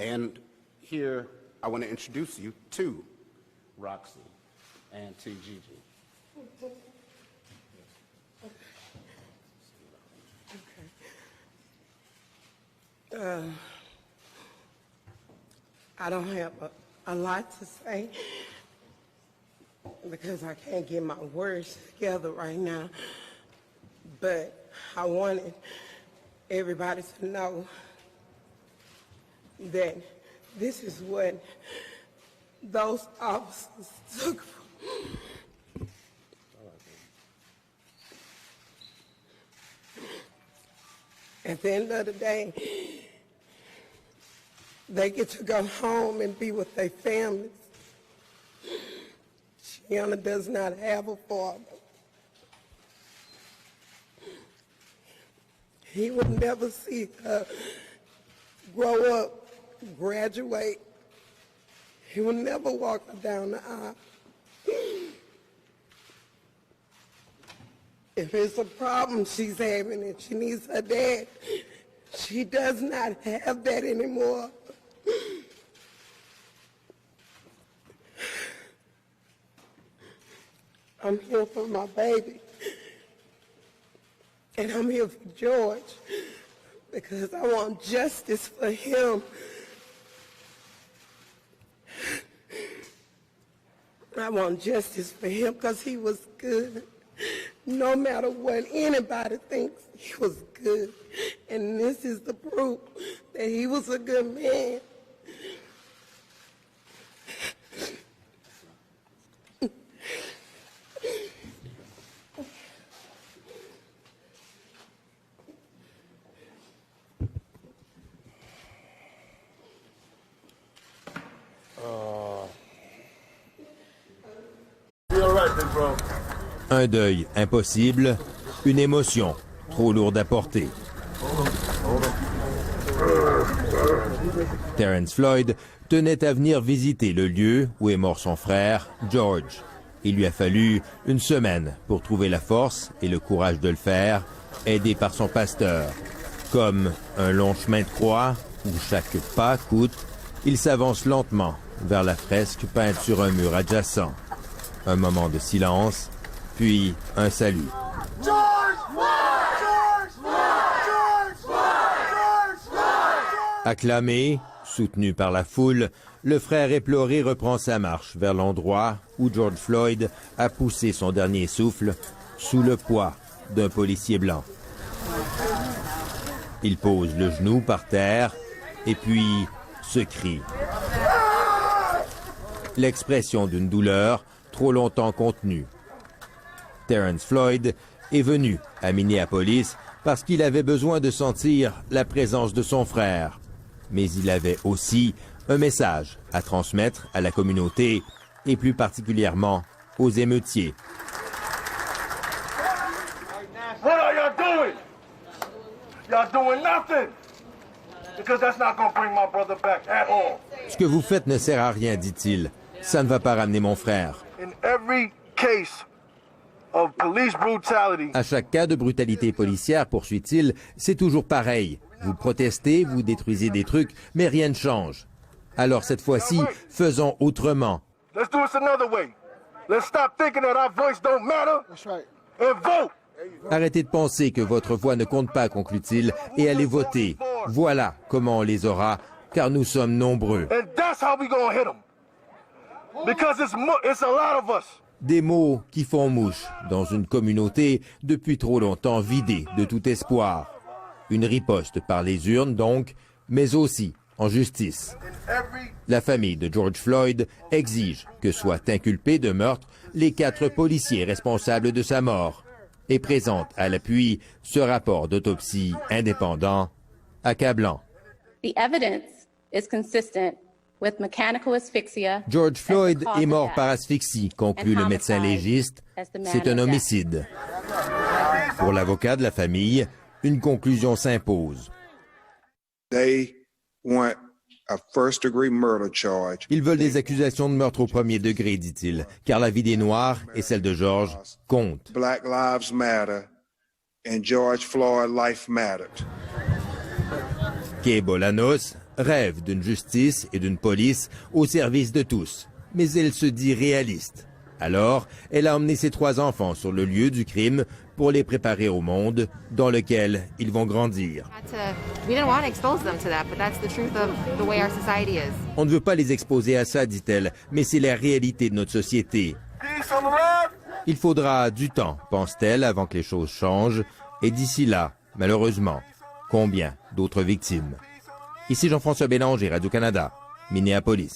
And here, I want to introduce you to Roxy and to Gigi. I don't have a lot to say because I can't get my words together right now. But I wanted everybody to know that this is what those officers took from me. At the end of the day, they get to go home and be with their families. Shiana does not have a father. He would never see her grow up, graduate. He would never walk her down the aisle. If it's a problem she's having and she needs her dad, she does not have that anymore. I'm here for my baby. And I'm here for George because I want justice for him. I want justice for him because he was good. No matter what anybody thinks, he was good. And this is the proof that he was a good man. Un deuil impossible, une émotion trop lourde à porter. Terrence Floyd tenait à venir visiter le lieu où est mort son frère, George. Il lui a fallu une semaine pour trouver la force et le courage de le faire, aidé par son pasteur. Comme un long chemin de croix où chaque pas coûte, il s'avance lentement vers la fresque peinte sur un mur adjacent. Un moment de silence, puis un salut. Acclamé, soutenu par la foule, le frère éploré reprend sa marche vers l'endroit où George Floyd a poussé son dernier souffle sous le poids d'un policier blanc. Il pose le genou par terre et puis se crie. L'expression d'une douleur trop longtemps contenue. Terrence Floyd est venu à Minneapolis parce qu'il avait besoin de sentir la présence de son frère. Mais il avait aussi un message à transmettre à la communauté et plus particulièrement aux émeutiers. What are y'all doing? Y'all doing nothing. Because that's not going to bring my brother back at all. Ce que vous faites ne sert à rien, dit-il. Ça ne va pas ramener mon frère. In every case of police brutality, à chaque cas de brutalité policière, poursuit-il, c'est toujours pareil. Vous protestez, vous détruisez des trucs, mais rien ne change. Alors cette fois-ci, faisons autrement. Let's do it another way. Let's stop thinking that our voice don't matter. That's right. And vote. Arrêtez de penser que votre voix ne compte pas, conclut-il, et allez voter. Voilà comment on les aura, car nous sommes nombreux. And that's how we gonna hit them. Because it's a lot of us. Des mots qui font mouche dans une communauté depuis trop longtemps vidée de tout espoir. Une riposte par les urnes donc, mais aussi en justice. La famille de George Floyd exige que soient inculpés de meurtre les 4 policiers responsables de sa mort et présente à l'appui ce rapport d'autopsie indépendant accablant. The evidence is consistent with mechanical asphyxia. George Floyd est mort par asphyxie, conclut le médecin légiste. C'est un homicide. Pour l'avocat de la famille, une conclusion s'impose. They want a first-degree murder charge. Ils veulent des accusations de meurtre au premier degré, dit-il, car la vie des Noirs et celle de George comptent. Black lives matter and George Floyd life mattered. Kay Bolanos, rêve d'une justice et d'une police au service de tous, mais elle se dit réaliste. Alors, elle a emmené ses 3 enfants sur le lieu du crime pour les préparer au monde dans lequel ils vont grandir. On ne veut pas les exposer à ça, dit-elle, mais c'est la réalité de notre société. Il faudra du temps, pense-t-elle, avant que les choses changent. Et d'ici là, malheureusement, combien d'autres victimes? Ici Jean-François Bélanger, Radio-Canada, Minneapolis.